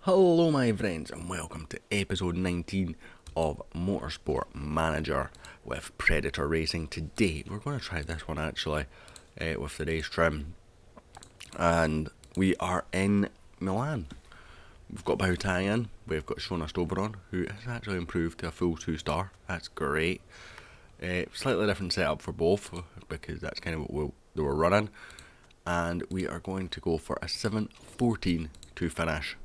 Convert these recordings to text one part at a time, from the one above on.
Hello my friends and welcome to episode 19 of Motorsport Manager with Predator Racing. Today we're going to try this one actually with the race trim, and we are in Milan. We've got Bautang in, we've got Shona Stoberon, who has actually improved to a full 2-star. That's great. Slightly different setup for both because that's kind of what they were running, and we are going to go for a 7:14 to finish.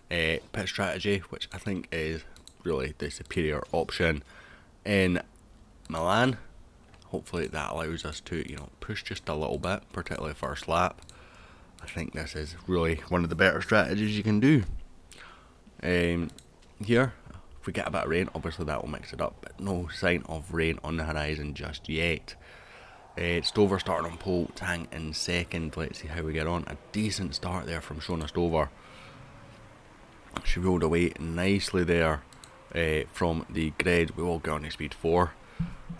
Pit strategy, which I think is really the superior option in Milan. Hopefully that allows us to, push just a little bit, particularly first lap. I think this is really one of the better strategies you can do. Here, if we get a bit of rain, obviously that will mix it up, but no sign of rain on the horizon just yet. Stover starting on pole, Tang in second. Let's see how we get on. A decent start there from Shona Stover. She rolled away nicely there from the grid. We all got on to speed 4,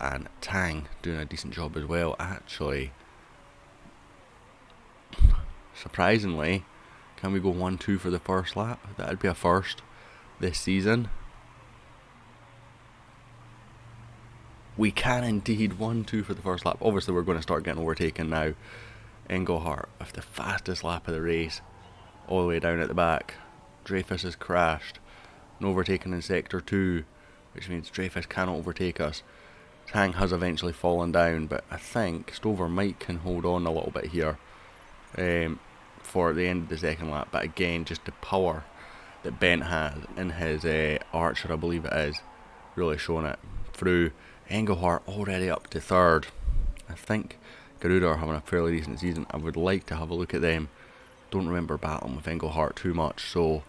and Tang doing a decent job as well. Actually, surprisingly, can we go 1-2 for the first lap? That would be a first this season. We can indeed 1-2 for the first lap. Obviously we're going to start getting overtaken now. Engelhardt with the fastest lap of the race, all the way down at the back. Dreyfus has crashed and overtaken in sector 2, which means Dreyfus cannot overtake us. Tang has eventually fallen down, but I think Stover might can hold on a little bit here for the end of the second lap. But again, just the power that Bent has in his Archer, I believe it is, really showing it through. Engelhardt already up to third. I think Garuda are having a fairly decent season. I would like to have a look at them. Don't remember battling with Engelhardt too much, so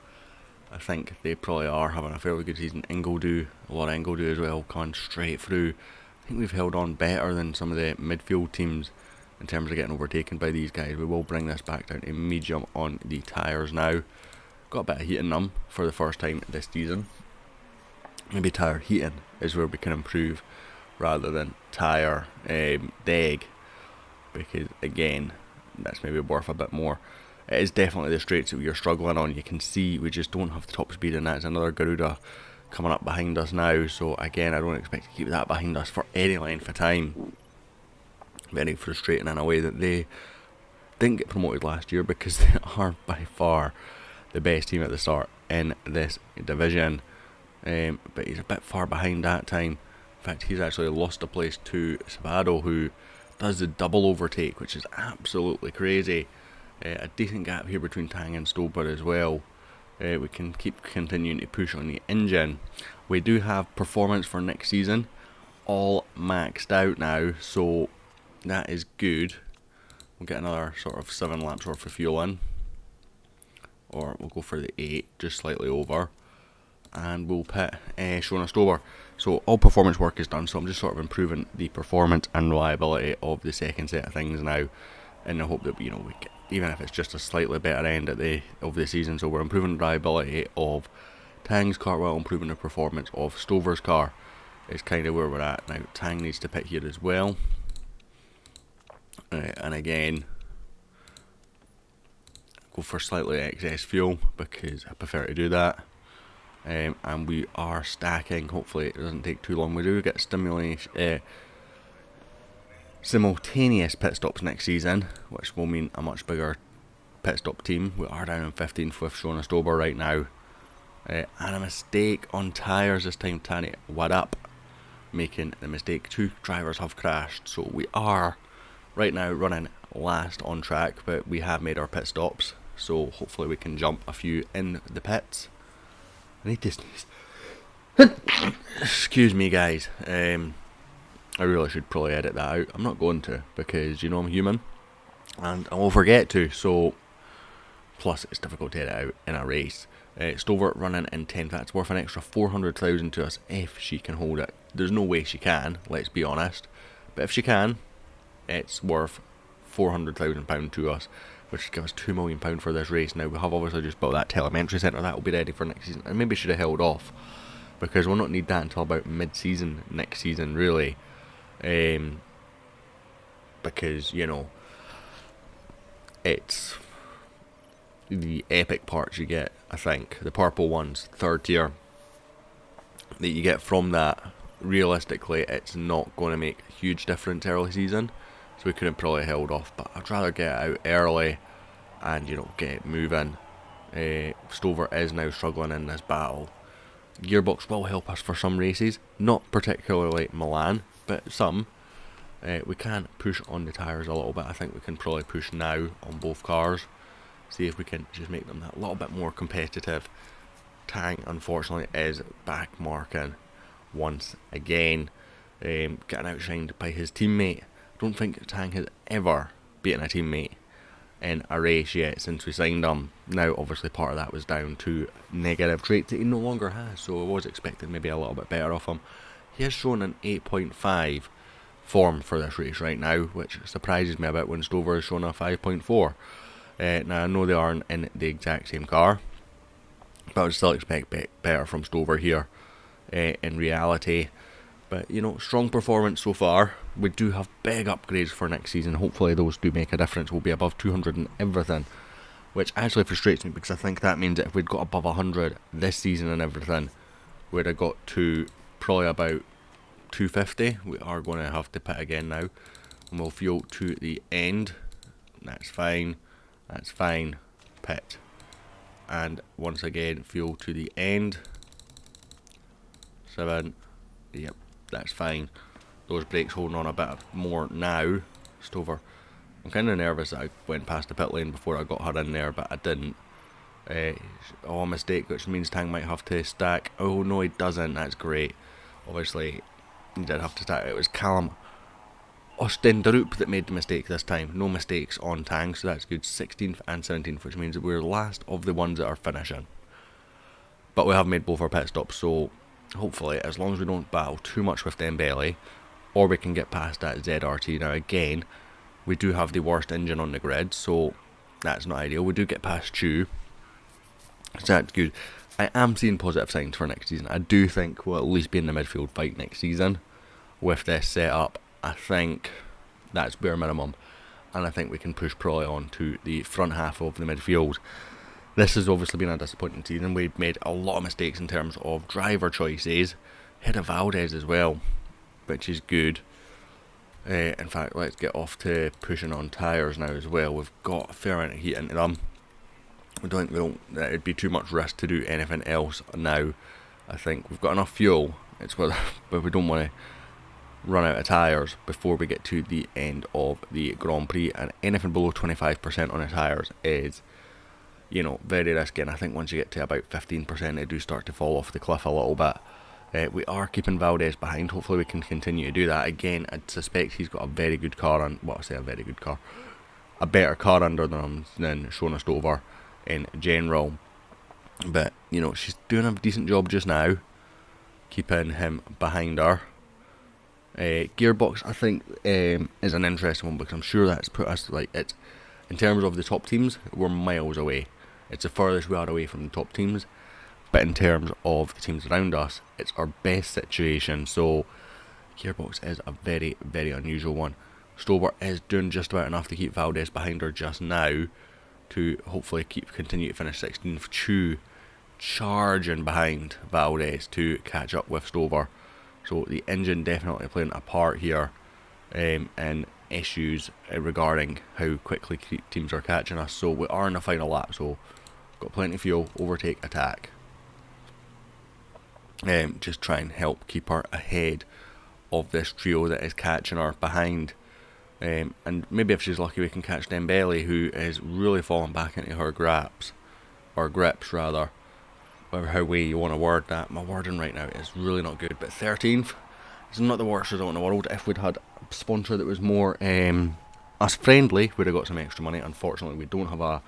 I think they probably are having a fairly good season. Ingledew, a lot of Ingledew as well, coming straight through. I think we've held on better than some of the midfield teams in terms of getting overtaken by these guys. We will bring this back down to medium on the tyres now. Got a bit of heat in them for the first time this season. Maybe tyre heating is where we can improve rather than tyre deg, because again, that's maybe worth a bit more. It is definitely the straights that we are struggling on. You can see we just don't have the top speed, and that's another Garuda coming up behind us now. So again, I don't expect to keep that behind us for any length of time. Very frustrating in a way that they didn't get promoted last year, because they are by far the best team at the start in this division. But he's a bit far behind that time. In fact, he's actually lost a place to Sabado, who does the double overtake, which is absolutely crazy. A decent gap here between Tang and Stober as well. We can keep continuing to push on the engine. We do have performance for next season all maxed out now, so that is good. We'll get another sort of 7 laps worth of fuel in, or we'll go for the 8, just slightly over, and we'll pit Shona Stober. So all performance work is done, so I'm just sort of improving the performance and reliability of the second set of things now, in the hope that we get, even if it's just a slightly better end of the season. So we're improving the reliability of Tang's car while improving the performance of Stover's car. Is kind of where we're at now. Tang needs to pit here as well, and again go for slightly excess fuel because I prefer to do that. And we are stacking. Hopefully it doesn't take too long. We do get simultaneous pit stops next season, which will mean a much bigger pit stop team. We are down in 15th with Shona Stober right now, and a mistake on tyres this time. Tani, what up? Making the mistake. 2 drivers have crashed, so we are right now running last on track, but we have made our pit stops, so hopefully we can jump a few in the pits. I need to sneeze. Excuse me guys, I really should probably edit that out. I'm not going to, because I'm human and I will forget to, so plus it's difficult to edit out in a race. Stover running in 10th, that's worth an extra 400,000 to us if she can hold it. There's no way she can, let's be honest, but if she can, it's worth £400,000 to us, which gives us £2 million for this race. Now we have obviously just built that telemetry centre, that will be ready for next season, and maybe should have held off, because we'll not need that until about mid-season next season really. Because it's the epic parts you get, I think, the purple ones, third tier, that you get from that, realistically, it's not going to make a huge difference early season, so we could have probably held off, but I'd rather get it out early and, get it moving. Stover is now struggling in this battle. Gearbox will help us for some races, not particularly Milan, but some. We can push on the tyres a little bit. I think we can probably push now on both cars. See if we can just make them a little bit more competitive. Tang, unfortunately, is back marking once again. Getting outshined by his teammate. I don't think Tang has ever beaten a teammate in a race yet since we signed him. Now, obviously, part of that was down to negative traits that he no longer has, so I was expecting maybe a little bit better off him. He has shown an 8.5 form for this race right now, which surprises me a bit when Stover has shown a 5.4. Now, I know they aren't in the exact same car, but I would still expect better from Stover here in reality. But, strong performance so far. We do have big upgrades for next season. Hopefully those do make a difference. We'll be above 200 and everything, which actually frustrates me, because I think that means that if we'd got above 100 this season and everything, we'd have got to probably about 250. We are going to have to pit again now, and we'll fuel to the end. That's fine. That's fine. Pit. And once again, fuel to the end. 7. Yep, that's fine. Those brakes holding on a bit more now. Stover. I'm kind of nervous that I went past the pit lane before I got her in there, but I didn't. A mistake, which means Tang might have to stack. Oh no, he doesn't. That's great. Obviously, he did have to stack. It was Callum Ostenderup that made the mistake this time. No mistakes on Tang, so that's good. 16th and 17th, which means that we're last of the ones that are finishing. But we have made both our pit stops, so hopefully, as long as we don't battle too much with Dembele, or we can get past that ZRT. Now again, we do have the worst engine on the grid, so that's not ideal. We do get past Chu, so that's good. I am seeing positive signs for next season. I do think we'll at least be in the midfield fight next season with this setup. I think that's bare minimum, and I think we can push probably on to the front half of the midfield. This has obviously been a disappointing season. We've made a lot of mistakes in terms of driver choices. Hit a Valdez as well, which is good. In fact, let's get off to pushing on tyres now as well. We've got a fair amount of heat into them. I don't think it'd be too much risk to do anything else now. I think we've got enough fuel. It's whether, but we don't want to run out of tyres before we get to the end of the Grand Prix. And anything below 25% on the tyres is, very risky. And I think once you get to about 15%, they do start to fall off the cliff a little bit. We are keeping Valdez behind. Hopefully we can continue to do that. Again, I'd suspect he's got a very good car on. Well, I say a very good car. A better car under them than Shona Stover in general. But, she's doing a decent job just now, keeping him behind her. Gearbox, I think, is an interesting one, because I'm sure that's put us, it's in terms of the top teams, we're miles away. It's the furthest we are away from the top teams. But in terms of the teams around us, it's our best situation. So Gearbox is a very, very unusual one. Stover is doing just about enough to keep Valdez behind her just now, to hopefully continue to finish 16th. Chu charging behind Valdez to catch up with Stover. So the engine definitely playing a part here in issues regarding how quickly teams are catching us. So we are in the final lap, so got plenty of fuel, overtake, attack. Just try and help keep her ahead of this trio that is catching her behind. And maybe if she's lucky we can catch Dembele, who is really falling back into her grips rather. Whatever way you want to word that. My wording right now is really not good. But 13th is not the worst result in the world. If we'd had a sponsor that was more us friendly, we'd have got some extra money. Unfortunately, we don't have a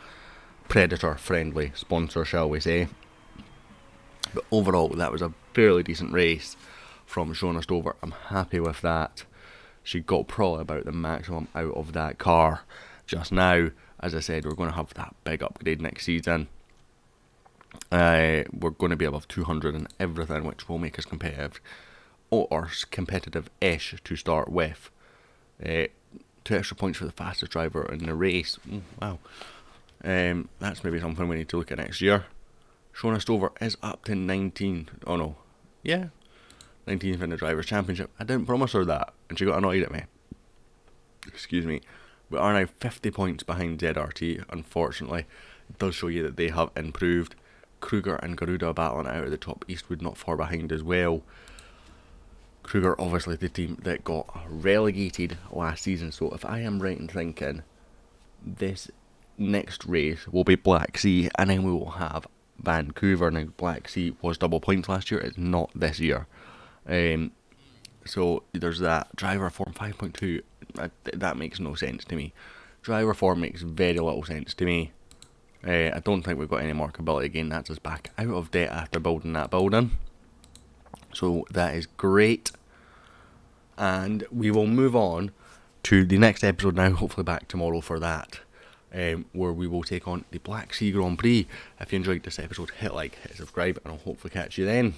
Predator friendly sponsor, shall we say. But overall, that was a fairly decent race from Shona Stover. I'm happy with that. She got probably about the maximum out of that car just now. As I said, we're going to have that big upgrade next season. We're going to be above 200 and everything, which will make us competitive, or competitive-ish to start with. 2 extra points for the fastest driver in the race. Wow. That's maybe something we need to look at next year. Shona Stover is up to 19. Oh no. Yeah. 19th in the Drivers' Championship. I didn't promise her that, and she got annoyed at me. Excuse me. We are now 50 points behind ZRT, unfortunately. It does show you that they have improved. Kruger and Garuda battling out of the top. Eastwood not far behind as well. Kruger, obviously the team that got relegated last season, so if I am right in thinking, this next race will be Black Sea, and then we will have Vancouver. Now, Black Sea was double points last year, it's not this year. So there's that. Driver form 5.2, that makes no sense to me. Driver form makes very little sense to me. I don't think we've got any markability again. That's us back out of debt after building that building. So that is great. And we will move on to the next episode now, hopefully back tomorrow for that, where we will take on the Black Sea Grand Prix. If you enjoyed this episode, hit like, hit subscribe, and I'll hopefully catch you then.